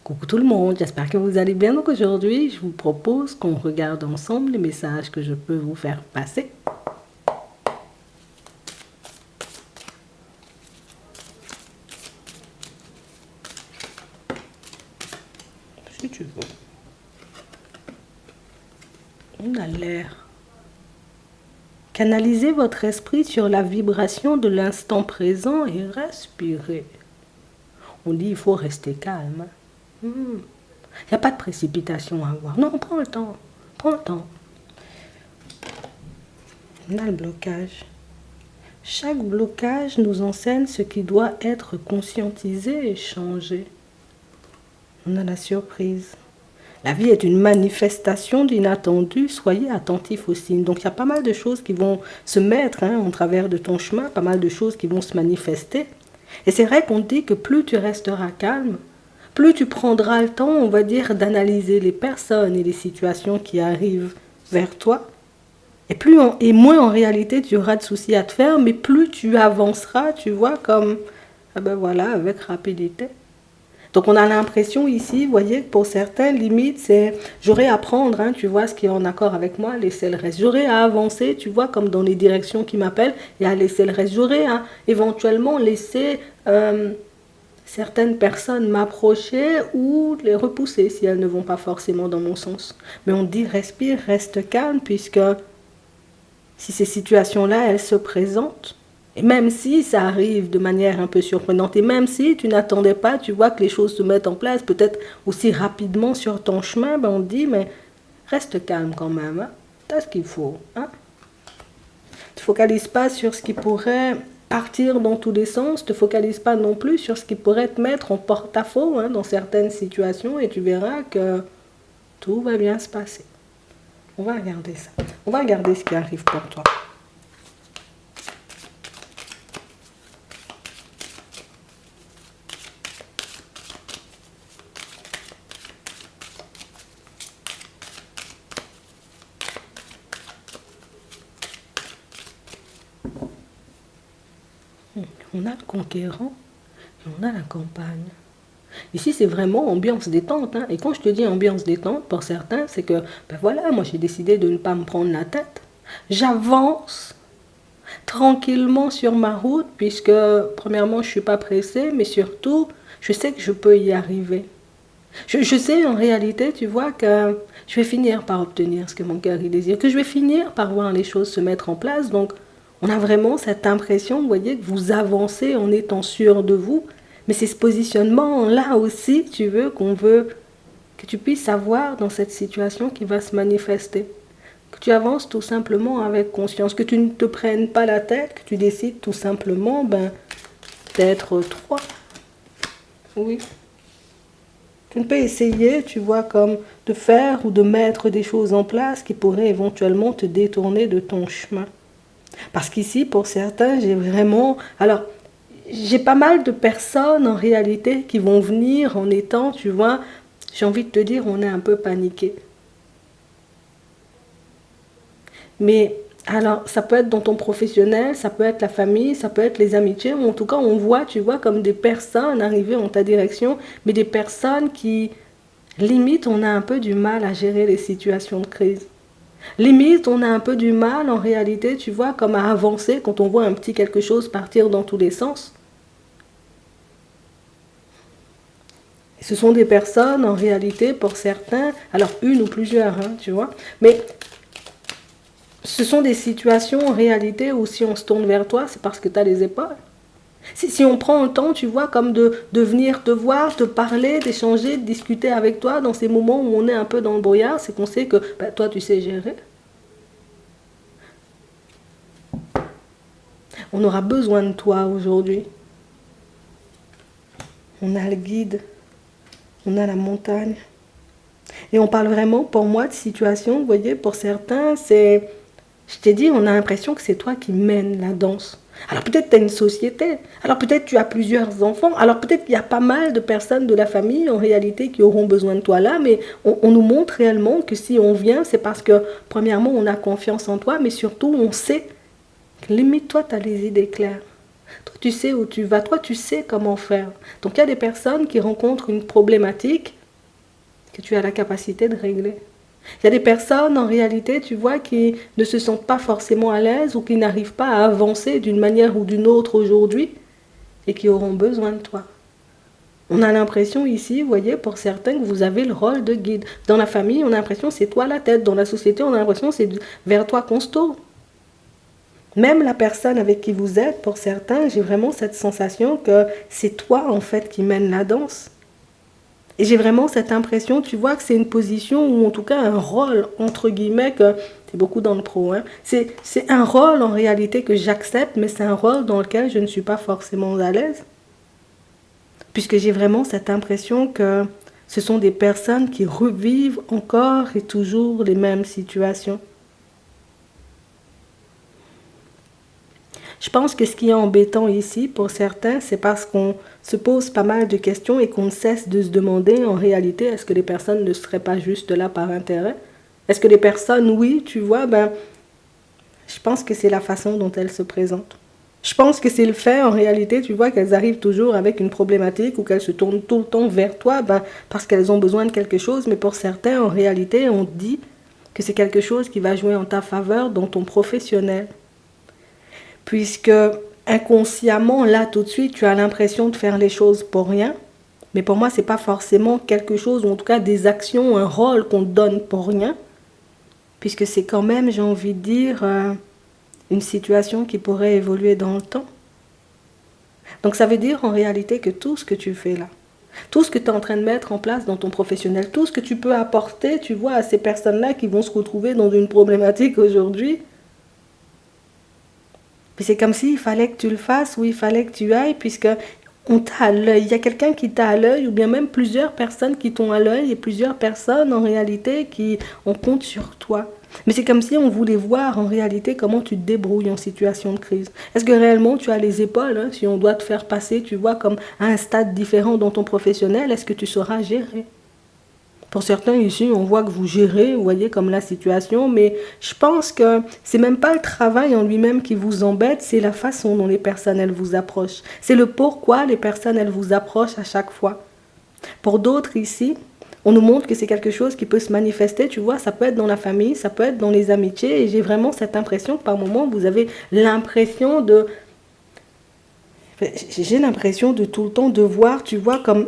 Coucou tout le monde, j'espère que vous allez bien. Donc aujourd'hui, je vous propose qu'on regarde ensemble les messages que je peux vous faire passer. Si tu veux. On a l'air. Canalisez votre esprit sur la vibration de l'instant présent et respirez. On dit il faut rester calme. Il n'y a pas de précipitation à avoir. Non, prends le temps. Prends le temps. On a le blocage. Chaque blocage nous enseigne ce qui doit être conscientisé et changé. On a la surprise. La vie est une manifestation d'inattendu. Soyez attentifs aux signes. Donc il y a pas mal de choses qui vont se mettre en travers de ton chemin, pas mal de choses qui vont se manifester. Et c'est vrai qu'on dit que plus tu resteras calme, plus tu prendras le temps, on va dire, d'analyser les personnes et les situations qui arrivent vers toi. Et moins en réalité tu auras de soucis à te faire, mais plus tu avanceras, tu vois, comme, avec rapidité. Donc on a l'impression ici, vous voyez, pour certains, limite, c'est j'aurai à prendre, tu vois, ce qui est en accord avec moi, laisser le reste. J'aurai à avancer, tu vois, comme dans les directions qui m'appellent, et à laisser le reste. J'aurai à éventuellement laisser certaines personnes m'approcher ou les repousser si elles ne vont pas forcément dans mon sens. Mais on dit respire, reste calme, puisque si ces situations-là, elles se présentent, et même si ça arrive de manière un peu surprenante, et même si tu n'attendais pas, tu vois que les choses se mettent en place, peut-être aussi rapidement sur ton chemin, on te dit, mais reste calme quand même, t'as ce qu'il faut. Ne te focalise pas sur ce qui pourrait partir dans tous les sens, ne te focalise pas non plus sur ce qui pourrait te mettre en porte-à-faux dans certaines situations, et tu verras que tout va bien se passer. On va regarder ça. On va regarder ce qui arrive pour toi. On a le conquérant et on a la campagne. Ici, c'est vraiment ambiance détente. Et quand je te dis ambiance détente, pour certains, c'est que, moi j'ai décidé de ne pas me prendre la tête. J'avance tranquillement sur ma route, puisque, premièrement, je ne suis pas pressée, mais surtout, je sais que je peux y arriver. Je sais en réalité, tu vois, que je vais finir par obtenir ce que mon cœur y désire, que je vais finir par voir les choses se mettre en place. Donc, on a vraiment cette impression, vous voyez, que vous avancez en étant sûr de vous. Mais c'est ce positionnement-là aussi, tu veux, qu'on veut que tu puisses avoir dans cette situation qui va se manifester. Que tu avances tout simplement avec conscience, que tu ne te prennes pas la tête, que tu décides tout simplement d'être toi. Oui. Tu ne peux essayer, tu vois, comme de faire ou de mettre des choses en place qui pourraient éventuellement te détourner de ton chemin. Parce qu'ici, pour certains, j'ai pas mal de personnes en réalité qui vont venir en étant, tu vois, j'ai envie de te dire, on est un peu paniqué. Mais alors, ça peut être dans ton professionnel, ça peut être la famille, ça peut être les amitiés, ou en tout cas, on voit, tu vois, comme des personnes arriver en ta direction, mais des personnes qui, limite, on a un peu du mal à gérer les situations de crise. Limite, on a un peu du mal, en réalité, tu vois, comme à avancer quand on voit un petit quelque chose partir dans tous les sens. Et ce sont des personnes, en réalité, pour certains, alors une ou plusieurs, tu vois, mais ce sont des situations, en réalité, où si on se tourne vers toi, c'est parce que tu as les épaules. Si on prend le temps, tu vois, comme de venir te voir, te parler, d'échanger, de discuter avec toi dans ces moments où on est un peu dans le brouillard, c'est qu'on sait que toi, tu sais gérer. On aura besoin de toi aujourd'hui. On a le guide, on a la montagne. Et on parle vraiment, pour moi, de situation, vous voyez, pour certains, c'est... Je t'ai dit, on a l'impression que c'est toi qui mènes la danse. Alors peut-être tu as une société, alors peut-être tu as plusieurs enfants, alors peut-être qu'il y a pas mal de personnes de la famille en réalité qui auront besoin de toi là, mais on nous montre réellement que si on vient, c'est parce que premièrement on a confiance en toi, mais surtout on sait que limite toi tu as les idées claires. Toi, tu sais où tu vas. Toi, tu sais comment faire. Donc, il y a des personnes qui rencontrent une problématique que tu as la capacité de régler. Il y a des personnes, en réalité, tu vois, qui ne se sentent pas forcément à l'aise ou qui n'arrivent pas à avancer d'une manière ou d'une autre aujourd'hui et qui auront besoin de toi. On a l'impression ici, vous voyez, pour certains, que vous avez le rôle de guide. Dans la famille, on a l'impression que c'est toi la tête. Dans la société, on a l'impression que c'est vers toi qu'on se tourne. Même la personne avec qui vous êtes, pour certains, j'ai vraiment cette sensation que c'est toi, en fait, qui mène la danse. Et j'ai vraiment cette impression, tu vois, que c'est une position ou en tout cas un rôle, entre guillemets, que c'est beaucoup dans le pro. Hein. C'est un rôle en réalité que j'accepte, mais c'est un rôle dans lequel je ne suis pas forcément à l'aise. Puisque j'ai vraiment cette impression que ce sont des personnes qui revivent encore et toujours les mêmes situations. Je pense que ce qui est embêtant ici, pour certains, c'est parce qu'on se pose pas mal de questions et qu'on ne cesse de se demander, en réalité, est-ce que les personnes ne seraient pas juste là par intérêt? Est-ce que les personnes, oui, tu vois, je pense que c'est la façon dont elles se présentent. Je pense que c'est le fait, en réalité, tu vois, qu'elles arrivent toujours avec une problématique ou qu'elles se tournent tout le temps vers toi, parce qu'elles ont besoin de quelque chose, mais pour certains, en réalité, on te dit que c'est quelque chose qui va jouer en ta faveur dans ton professionnel. Puisque inconsciemment, là, tout de suite, tu as l'impression de faire les choses pour rien. Mais pour moi, ce n'est pas forcément quelque chose, ou en tout cas des actions, un rôle qu'on te donne pour rien. Puisque c'est quand même, j'ai envie de dire, une situation qui pourrait évoluer dans le temps. Donc ça veut dire en réalité que tout ce que tu fais là, tout ce que tu es en train de mettre en place dans ton professionnel, tout ce que tu peux apporter, tu vois, à ces personnes-là qui vont se retrouver dans une problématique aujourd'hui, puis c'est comme s'il fallait que tu le fasses ou il fallait que tu ailles, puisque on t'a à l'œil. Il y a quelqu'un qui t'a à l'œil, ou bien même plusieurs personnes qui t'ont à l'œil, et plusieurs personnes en réalité qui on compte sur toi. Mais c'est comme si on voulait voir en réalité comment tu te débrouilles en situation de crise. Est-ce que réellement tu as les épaules, hein, si on doit te faire passer, tu vois, comme à un stade différent dans ton professionnel, est-ce que tu sauras gérer? Pour certains ici, on voit que vous gérez, vous voyez, comme la situation, mais je pense que c'est même pas le travail en lui-même qui vous embête, c'est la façon dont les personnes, elles vous approchent. C'est le pourquoi les personnes, elles vous approchent à chaque fois. Pour d'autres ici, on nous montre que c'est quelque chose qui peut se manifester, tu vois, ça peut être dans la famille, ça peut être dans les amitiés, et j'ai vraiment cette impression que par moment, vous avez l'impression de... J'ai l'impression de tout le temps devoir, tu vois, comme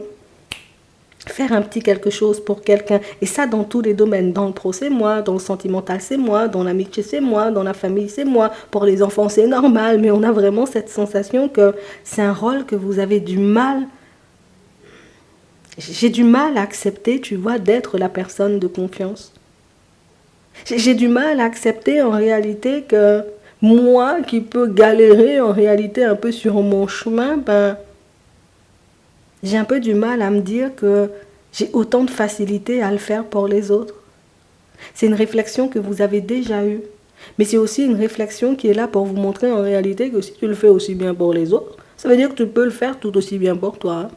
faire un petit quelque chose pour quelqu'un. Et ça, dans tous les domaines. Dans le pro, c'est moi. Dans le sentimental, c'est moi. Dans l'amitié, c'est moi. Dans la famille, c'est moi. Pour les enfants, c'est normal. Mais on a vraiment cette sensation que c'est un rôle que vous avez du mal. J'ai du mal à accepter, tu vois, d'être la personne de confiance. J'ai du mal à accepter en réalité que moi, qui peux galérer en réalité un peu sur mon chemin, j'ai un peu du mal à me dire que j'ai autant de facilité à le faire pour les autres. C'est une réflexion que vous avez déjà eue. Mais c'est aussi une réflexion qui est là pour vous montrer en réalité que si tu le fais aussi bien pour les autres, ça veut dire que tu peux le faire tout aussi bien pour toi. Hein.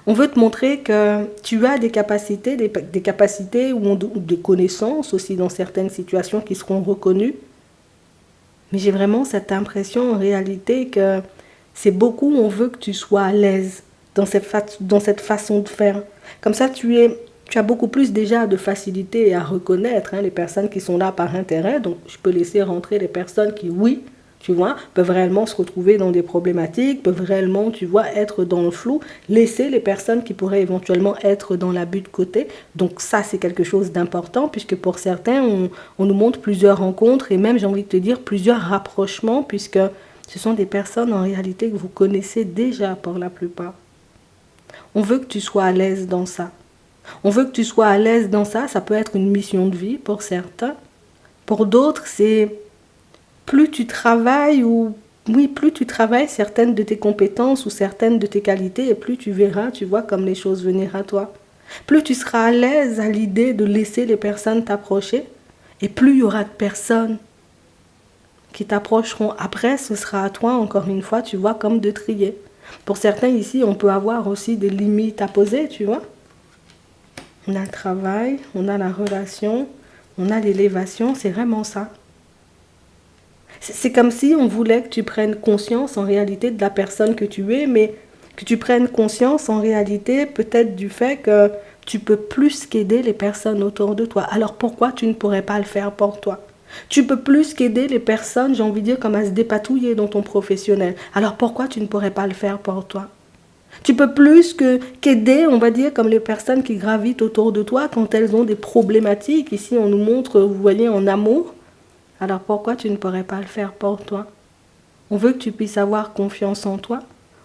On veut te montrer que tu as des capacités ou des connaissances aussi dans certaines situations qui seront reconnues. Mais j'ai vraiment cette impression en réalité que c'est beaucoup, on veut que tu sois à l'aise dans cette façon de faire. Comme ça, tu as beaucoup plus déjà de facilité à reconnaître les personnes qui sont là par intérêt. Donc, je peux laisser rentrer les personnes qui, oui, tu vois, peuvent réellement se retrouver dans des problématiques, peuvent réellement, tu vois, être dans le flou. Laisser les personnes qui pourraient éventuellement être dans l'abus de côté. Donc ça, c'est quelque chose d'important, puisque pour certains, on nous montre plusieurs rencontres et même, j'ai envie de te dire, plusieurs rapprochements, puisque ce sont des personnes en réalité que vous connaissez déjà pour la plupart. On veut que tu sois à l'aise dans ça. On veut que tu sois à l'aise dans ça. Ça peut être une mission de vie pour certains. Pour d'autres, c'est plus tu travailles plus tu travailles certaines de tes compétences ou certaines de tes qualités et plus tu verras, tu vois, comme les choses venir à toi. Plus tu seras à l'aise à l'idée de laisser les personnes t'approcher et plus il y aura de personnes qui t'approcheront. Après, ce sera à toi, encore une fois, tu vois, comme de trier. Pour certains ici, on peut avoir aussi des limites à poser, tu vois. On a le travail, on a la relation, on a l'élévation, c'est vraiment ça. C'est comme si on voulait que tu prennes conscience en réalité de la personne que tu es, mais que tu prennes conscience en réalité peut-être du fait que tu peux plus qu'aider les personnes autour de toi. Alors pourquoi tu ne pourrais pas le faire pour toi? Tu peux plus qu'aider les personnes, j'ai envie de dire, comme à se dépatouiller dans ton professionnel. Alors pourquoi tu ne pourrais pas le faire pour toi? Tu peux plus qu'aider, on va dire, comme les personnes qui gravitent autour de toi quand elles ont des problématiques. Ici, on nous montre, vous voyez, en amour. Alors pourquoi tu ne pourrais pas le faire pour toi? On veut que tu puisses avoir confiance en toi.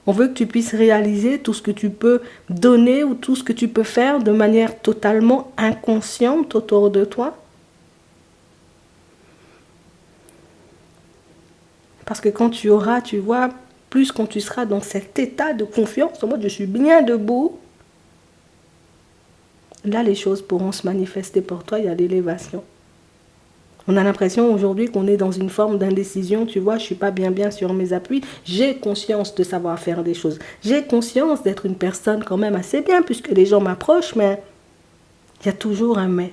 On veut que tu puisses réaliser tout ce que tu peux donner ou tout ce que tu peux faire de manière totalement inconsciente autour de toi. Parce que quand tu auras, tu vois, plus quand tu seras dans cet état de confiance, en mode je suis bien debout, là les choses pourront se manifester pour toi, il y a l'élévation. On a l'impression aujourd'hui qu'on est dans une forme d'indécision, tu vois, je ne suis pas bien sur mes appuis, j'ai conscience de savoir faire des choses, j'ai conscience d'être une personne quand même assez bien puisque les gens m'approchent, mais il y a toujours un mais.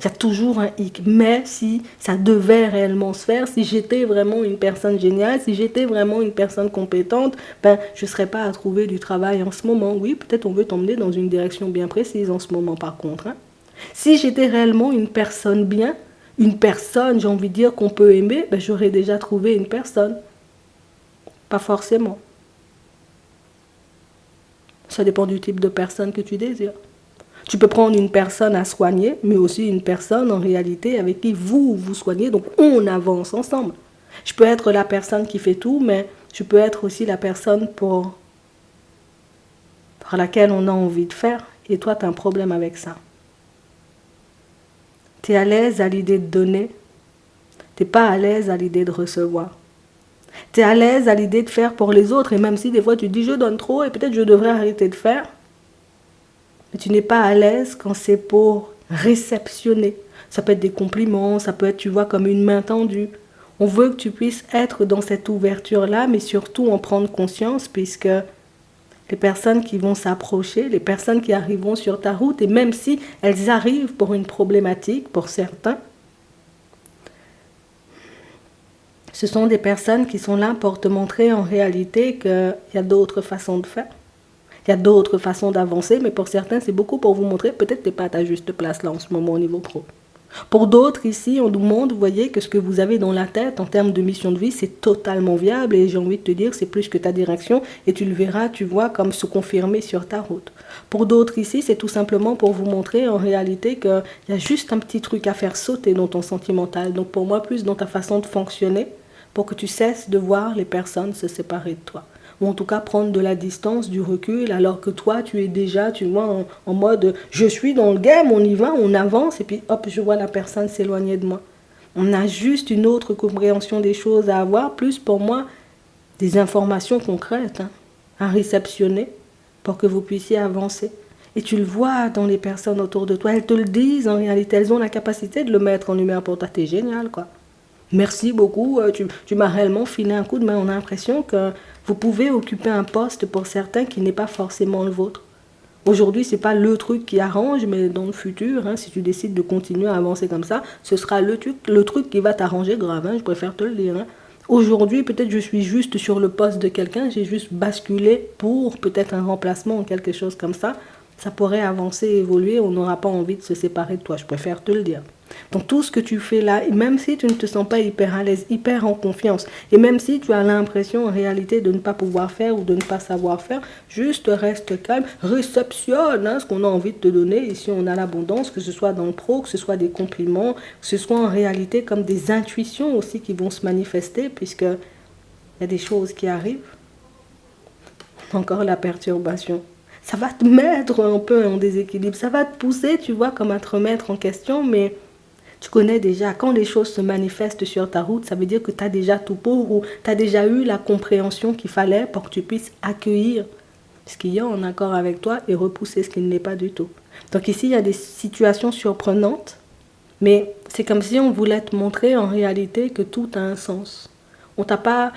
Il y a toujours un hic. Mais si ça devait réellement se faire, si j'étais vraiment une personne géniale, si j'étais vraiment une personne compétente, ben, je ne serais pas à trouver du travail en ce moment. Oui, peut-être on veut t'emmener dans une direction bien précise en ce moment par contre. Hein. Si j'étais réellement une personne bien, une personne, j'ai envie de dire, qu'on peut aimer, ben, j'aurais déjà trouvé une personne. Pas forcément. Ça dépend du type de personne que tu désires. Tu peux prendre une personne à soigner, mais aussi une personne en réalité avec qui vous soignez, donc on avance ensemble. Je peux être la personne qui fait tout, mais je peux être aussi la personne par laquelle on a envie de faire, et toi tu as un problème avec ça. Tu es à l'aise à l'idée de donner, tu n'es pas à l'aise à l'idée de recevoir. Tu es à l'aise à l'idée de faire pour les autres, et même si des fois tu te dis je donne trop et peut-être je devrais arrêter de faire, mais tu n'es pas à l'aise quand c'est pour réceptionner. Ça peut être des compliments, ça peut être, tu vois, comme une main tendue. On veut que tu puisses être dans cette ouverture-là, mais surtout en prendre conscience, puisque les personnes qui vont s'approcher, les personnes qui arriveront sur ta route, et même si elles arrivent pour une problématique, pour certains, ce sont des personnes qui sont là pour te montrer en réalité qu'il y a d'autres façons de faire. Il y a d'autres façons d'avancer, mais pour certains, c'est beaucoup pour vous montrer, peut-être que tu n'es pas à ta juste place là en ce moment au niveau pro. Pour d'autres, ici, on nous montre, vous voyez, que ce que vous avez dans la tête en termes de mission de vie, c'est totalement viable et j'ai envie de te dire, c'est plus que ta direction et tu le verras, tu vois, comme se confirmer sur ta route. Pour d'autres ici, c'est tout simplement pour vous montrer en réalité qu'il y a juste un petit truc à faire sauter dans ton sentimental. Donc pour moi, plus dans ta façon de fonctionner, pour que tu cesses de voir les personnes se séparer de toi. Ou en tout cas prendre de la distance, du recul, alors que toi, tu es déjà, tu vois, en mode, je suis dans le game, on y va, on avance, et puis hop, je vois la personne s'éloigner de moi. On a juste une autre compréhension des choses à avoir, plus pour moi, des informations concrètes à réceptionner pour que vous puissiez avancer. Et tu le vois dans les personnes autour de toi, elles te le disent, en réalité, elles ont la capacité de le mettre en lumière pour toi, t'es génial, quoi. Merci beaucoup, tu m'as réellement filé un coup de main. On a l'impression que vous pouvez occuper un poste pour certains qui n'est pas forcément le vôtre. Aujourd'hui, ce n'est pas le truc qui arrange, mais dans le futur, si tu décides de continuer à avancer comme ça, ce sera le truc qui va t'arranger grave, je préfère te le dire. Aujourd'hui, peut-être je suis juste sur le poste de quelqu'un, j'ai juste basculé pour peut-être un remplacement ou quelque chose comme ça. Ça pourrait avancer, évoluer, on n'aura pas envie de se séparer de toi, je préfère te le dire. Donc tout ce que tu fais là, même si tu ne te sens pas hyper à l'aise, hyper en confiance, et même si tu as l'impression en réalité de ne pas pouvoir faire ou de ne pas savoir faire, juste reste calme, réceptionne ce qu'on a envie de te donner. Ici on a l'abondance, que ce soit dans le pro, que ce soit des compliments, que ce soit en réalité comme des intuitions aussi qui vont se manifester, puisque il y a des choses qui arrivent. Encore la perturbation. Ça va te mettre un peu en déséquilibre, ça va te pousser, tu vois, comme à te remettre en question, mais tu connais déjà, quand les choses se manifestent sur ta route, ça veut dire que tu as déjà tout pour ou tu as déjà eu la compréhension qu'il fallait pour que tu puisses accueillir ce qu'il y a en accord avec toi et repousser ce qui ne l'est pas du tout. Donc ici, il y a des situations surprenantes, mais c'est comme si on voulait te montrer en réalité que tout a un sens. On t'a pas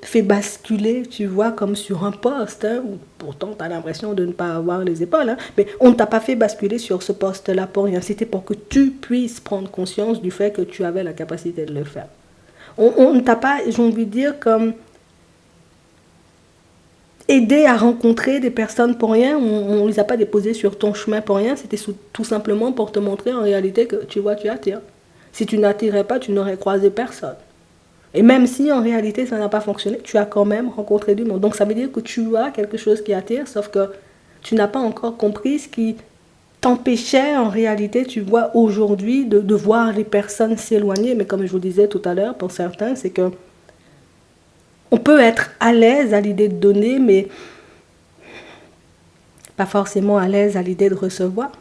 fait basculer, tu vois, comme sur un poste, où pourtant tu as l'impression de ne pas avoir les épaules, mais on ne t'a pas fait basculer sur ce poste-là pour rien. C'était pour que tu puisses prendre conscience du fait que tu avais la capacité de le faire. On ne t'a pas, j'ai envie de dire, comme aidé à rencontrer des personnes pour rien. On ne les a pas déposées sur ton chemin pour rien. C'était tout simplement pour te montrer en réalité que, tu vois, tu attires. Si tu n'attirais pas, tu n'aurais croisé personne. Et même si en réalité ça n'a pas fonctionné, tu as quand même rencontré du monde. Donc ça veut dire que tu as quelque chose qui attire, sauf que tu n'as pas encore compris ce qui t'empêchait en réalité, tu vois, aujourd'hui de voir les personnes s'éloigner. Mais comme je vous disais tout à l'heure, pour certains, c'est que on peut être à l'aise à l'idée de donner, mais pas forcément à l'aise à l'idée de recevoir.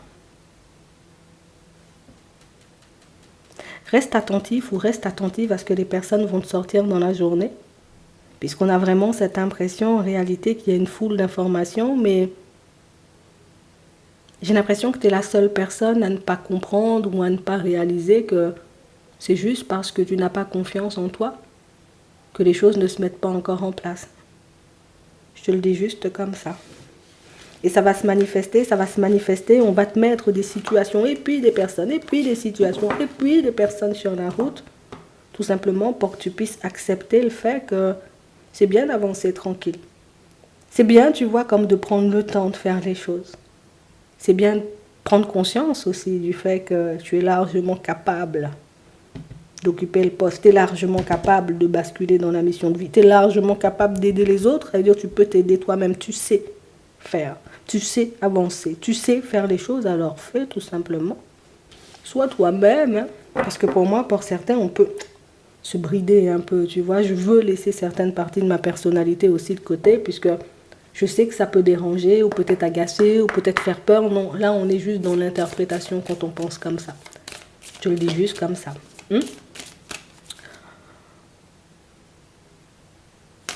Reste attentif ou reste attentive à ce que les personnes vont te sortir dans la journée, puisqu'on a vraiment cette impression en réalité qu'il y a une foule d'informations, mais j'ai l'impression que tu es la seule personne à ne pas comprendre ou à ne pas réaliser que c'est juste parce que tu n'as pas confiance en toi que les choses ne se mettent pas encore en place. Je te le dis juste comme ça. Et ça va se manifester, on va te mettre des situations et puis des personnes, et puis des situations, et puis des personnes sur la route, tout simplement pour que tu puisses accepter le fait que c'est bien d'avancer tranquille. C'est bien, tu vois, comme de prendre le temps de faire les choses. C'est bien de prendre conscience aussi du fait que tu es largement capable d'occuper le poste, tu es largement capable de basculer dans la mission de vie, tu es largement capable d'aider les autres, c'est-à-dire tu peux t'aider toi-même, tu sais faire, tu sais avancer, tu sais faire les choses, alors fais tout simplement. Sois toi-même, hein, parce que pour moi, pour certains, on peut se brider un peu, tu vois, je veux laisser certaines parties de ma personnalité aussi de côté, puisque je sais que ça peut déranger, ou peut-être agacer, ou peut-être faire peur. Non, là, on est juste dans l'interprétation quand on pense comme ça. Je le dis juste comme ça.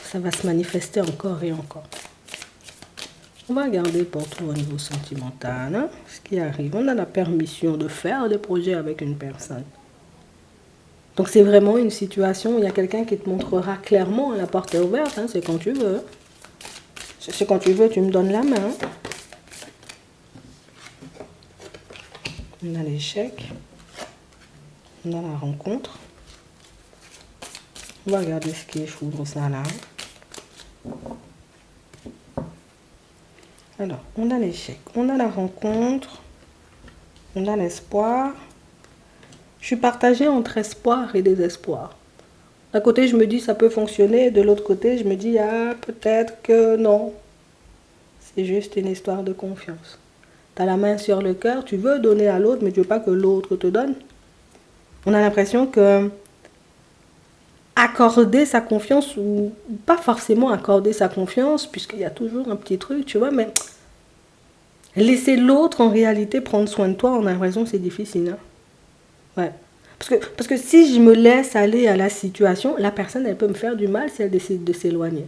Ça va se manifester encore et encore. On va regarder pour tout au niveau sentimental, hein, ce qui arrive. On a la permission de faire des projets avec une personne. Donc c'est vraiment une situation où il y a quelqu'un qui te montrera clairement, la porte est ouverte, hein, c'est quand tu veux. C'est quand tu veux, tu me donnes la main. On a l'échec. On a la rencontre. On va regarder ce qui est foudre, ça là. Alors, on a l'échec, on a la rencontre, on a l'espoir. Je suis partagée entre espoir et désespoir. D'un côté, je me dis ça peut fonctionner, de l'autre côté, je me dis ah, peut-être que non. C'est juste une histoire de confiance. Tu as la main sur le cœur, tu veux donner à l'autre, mais tu veux pas que l'autre te donne. On a l'impression que accorder sa confiance, ou pas forcément accorder sa confiance, puisqu'il y a toujours un petit truc, tu vois, mais laisser l'autre en réalité prendre soin de toi, on a l'impression que c'est difficile. Hein? Ouais. Parce que si je me laisse aller à la situation, la personne, elle peut me faire du mal si elle décide de s'éloigner.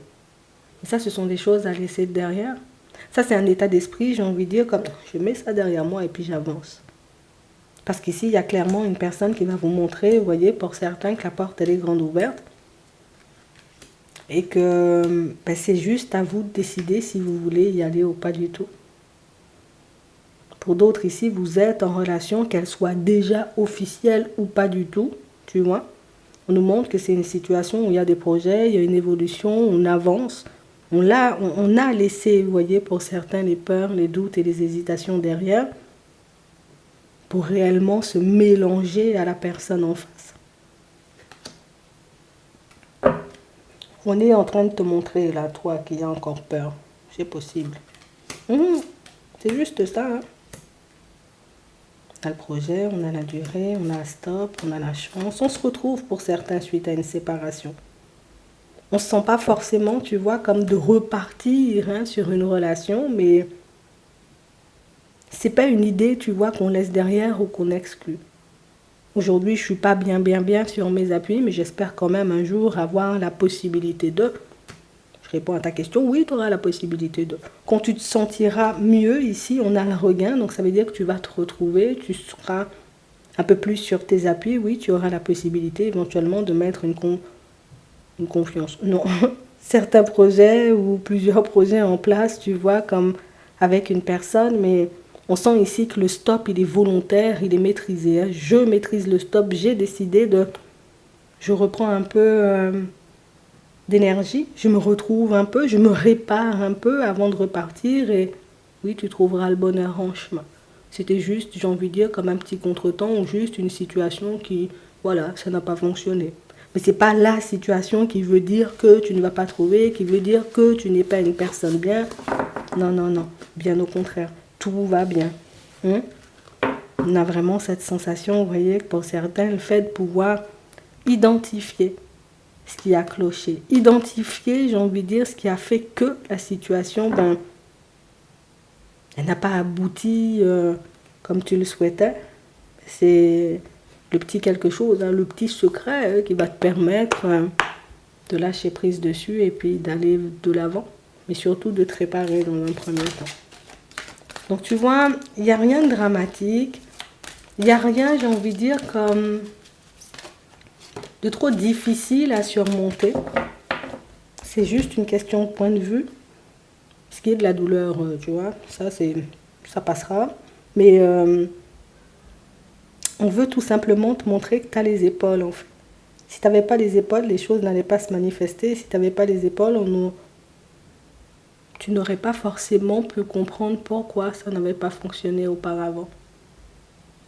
Et ça, ce sont des choses à laisser derrière. Ça, c'est un état d'esprit, j'ai envie de dire, comme je mets ça derrière moi et puis j'avance. Parce qu'ici, il y a clairement une personne qui va vous montrer, vous voyez, pour certains, que la porte, elle est grande ouverte. Et que ben, c'est juste à vous de décider si vous voulez y aller ou pas du tout. Pour d'autres ici, vous êtes en relation, qu'elle soit déjà officielle ou pas du tout, tu vois. On nous montre que c'est une situation où il y a des projets, il y a une évolution, on avance. On a laissé, vous voyez, pour certains, les peurs, les doutes et les hésitations derrière, pour réellement se mélanger à la personne en face. On est en train de te montrer, là, toi, qui as encore peur. C'est possible. C'est juste ça, hein. On a le projet, on a la durée, on a un stop, on a la chance. On se retrouve pour certains suite à une séparation. On ne se sent pas forcément, tu vois, comme de repartir hein, sur une relation, mais c'est pas une idée, tu vois, qu'on laisse derrière ou qu'on exclut. Aujourd'hui, je suis pas bien sur mes appuis, mais j'espère quand même un jour avoir la possibilité de... Je réponds à ta question, oui, tu auras la possibilité de... Quand tu te sentiras mieux ici, on a le regain, donc ça veut dire que tu vas te retrouver, tu seras un peu plus sur tes appuis, oui, tu auras la possibilité éventuellement de mettre une confiance. Non, certains projets ou plusieurs projets en place, tu vois, comme avec une personne, mais on sent ici que le stop, il est volontaire, il est maîtrisé. Hein. Je maîtrise le stop, j'ai décidé de... je reprends un peu d'énergie, je me retrouve un peu, je me répare un peu avant de repartir et oui, tu trouveras le bonheur en chemin. C'était juste, j'ai envie de dire, comme un petit contretemps ou juste une situation qui, voilà, ça n'a pas fonctionné. Mais c'est pas la situation qui veut dire que tu ne vas pas trouver, qui veut dire que tu n'es pas une personne bien. Non, non, non. Bien au contraire. Tout va bien. Hein? On a vraiment cette sensation, vous voyez, que pour certains, le fait de pouvoir identifier ce qui a cloché. Identifier, j'ai envie de dire, ce qui a fait que la situation, ben, elle n'a pas abouti comme tu le souhaitais. C'est le petit quelque chose, hein, le petit secret qui va te permettre de lâcher prise dessus et puis d'aller de l'avant. Mais surtout de te réparer dans un premier temps. Donc tu vois, il n'y a rien de dramatique. Il n'y a rien, j'ai envie de dire, comme de trop difficile à surmonter. C'est juste une question de point de vue. Ce qui est de la douleur, tu vois, ça passera. Mais on veut tout simplement te montrer que tu as les épaules, en fait. Si tu n'avais pas les épaules, les choses n'allaient pas se manifester. Si tu n'avais pas les épaules, tu n'aurais pas forcément pu comprendre pourquoi ça n'avait pas fonctionné auparavant.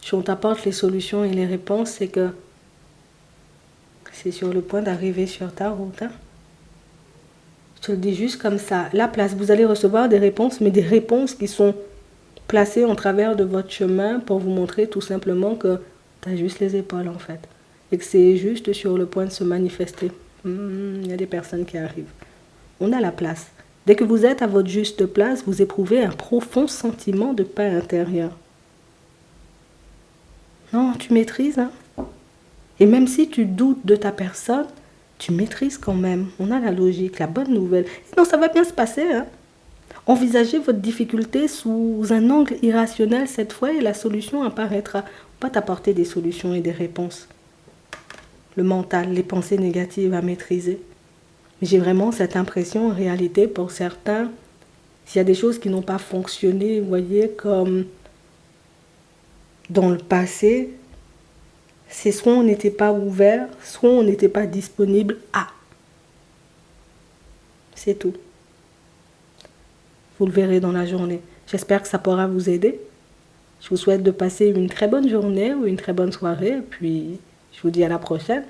Si on t'apporte les solutions et les réponses, c'est que c'est sur le point d'arriver sur ta route. Hein. Je te le dis juste comme ça. La place, vous allez recevoir des réponses, mais des réponses qui sont placées en travers de votre chemin pour vous montrer tout simplement que tu as juste les épaules en fait. Et que c'est juste sur le point de se manifester. Il y a des personnes qui arrivent. On a la place. Dès que vous êtes à votre juste place, vous éprouvez un profond sentiment de paix intérieure. Non, tu maîtrises. Hein? Et même si tu doutes de ta personne, tu maîtrises quand même. On a la logique, la bonne nouvelle. Non, ça va bien se passer. Hein? Envisagez votre difficulté sous un angle irrationnel cette fois et la solution apparaîtra. Pas t'apporter des solutions et des réponses. Le mental, les pensées négatives à maîtriser. J'ai vraiment cette impression en réalité pour certains, s'il y a des choses qui n'ont pas fonctionné, vous voyez, comme dans le passé, c'est soit on n'était pas ouvert, soit on n'était pas disponible à. C'est tout. Vous le verrez dans la journée. J'espère que ça pourra vous aider. Je vous souhaite de passer une très bonne journée ou une très bonne soirée. Et puis, je vous dis à la prochaine.